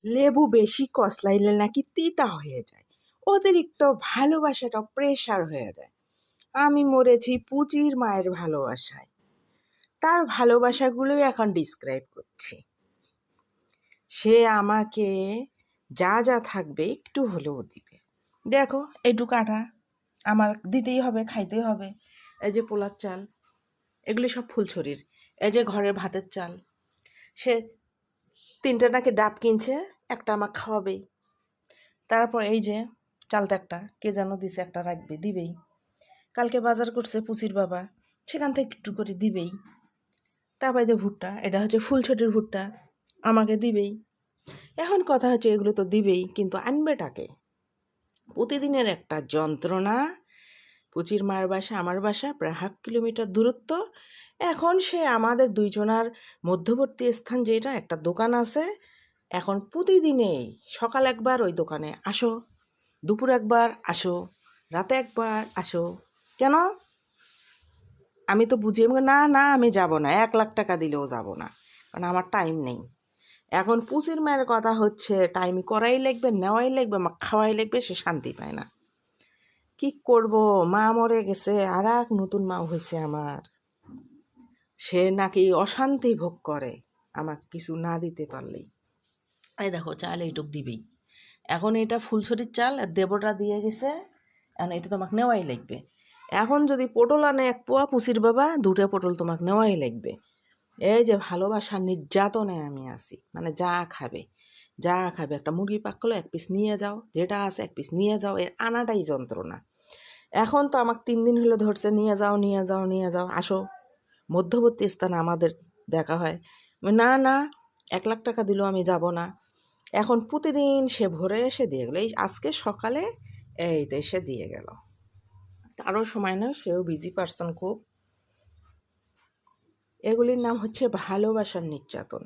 লেবু বেশি কসলাইলে নাকি তিতা হয়ে যায়, অতিরিক্ত ভালোবাসাটা প্রেশার হয়ে যায়। আমি মরেছি পুচির মায়ের ভালোবাসায়, তার ভালোবাসাগুলোই এখন ডিসক্রাইব করছি। সে আমাকে যা যা থাকবে একটু হলেও দিবে। দেখো এইটুকু আটা আমার দিতেই হবে, খাইতেই হবে। এই যে পোলার চাল, এগুলি সব ফুলছড়ির। এই যে ঘরের ভাতের চাল, সে 3টে নাকি ডাব কিনছে, একটা আমাকে খাওয়াবেই। তারপর এই যে চালটা একটা কে যেন দিছে, একটা রাখবে, দিবেই। কালকে বাজার করছে পুচির বাবা, সেখান থেকে একটু করে দিবেই। তারপর এই যে ভুট্টা, এটা হচ্ছে ফুলছড়ির ভুট্টা, আমাকে দিবেই। এখন কথা হচ্ছে এগুলো তো দিবেই, কিন্তু আনবেটাকে? প্রতিদিনের একটা যন্ত্রণা। পুচির মার বাসা আমার বাসা প্রায় 1/2 কিলোমিটার দূরত্ব। এখন সে আমাদের দুইজনার মধ্যবর্তী স্থান, যেটা একটা দোকান আছে, এখন প্রতিদিনেই সকাল একবার ওই দোকানে আসো, দুপুর একবার আসো, রাতে একবার আসো। কেন? আমি তো বুঝি, না না আমি যাব না, 1 লাখ টাকা দিলেও যাব না, কারণ আমার টাইম নেই। এখন পুচির মায়ের কথা হচ্ছে টাইম করাই লাগবে, নেওয়াই লাগবে, খাওয়াই লাগবে, সে শান্তি পায় না। কি করব, মা মরে গেছে, আর এক নতুন মা হয়েছে আমার। সে নাকি অশান্তি ভোগ করে আমাকে কিছু না দিতে পারলেই। এই দেখো চাল এইটুক দিবেই। এখন এটা ফুলছড়ির চাল, আর দেবটা দিয়ে গেছে, এখন এটা তোমাকে নেওয়াই লাগবে। এখন যদি পটল আনে 1 পোয়া পুচির বাবা, 2টা পটল তোমাকে নেওয়াই লাগবে। এই যে ভালোবাসার নির্যাতনে আমি আছি, মানে যা খাবে যা খাবে, একটা মুরগি পাকলো 1 পিস নিয়ে যাও, যেটা আছে 1 পিস নিয়ে যাও, এর আনাটাই যন্ত্রণা। এখন তো আমাকে 3 দিন হলে ধরছে, নিয়ে যাও নিয়ে যাও নিয়ে যাও, আসো। মধ্যবর্তী স্থানে আমাদের দেখা হয়। না না, 1 লাখ টাকা দিলেও আমি যাব না। এখন প্রতিদিন সে ভোরে এসে দিয়ে গেলো, এই আজকে সকালে এই তো এসে দিয়ে গেল। তারও সময় নয়, সেও বিজি পার্সন খুব। এগুলির নাম হচ্ছে ভালোবাসার নির্যাতন।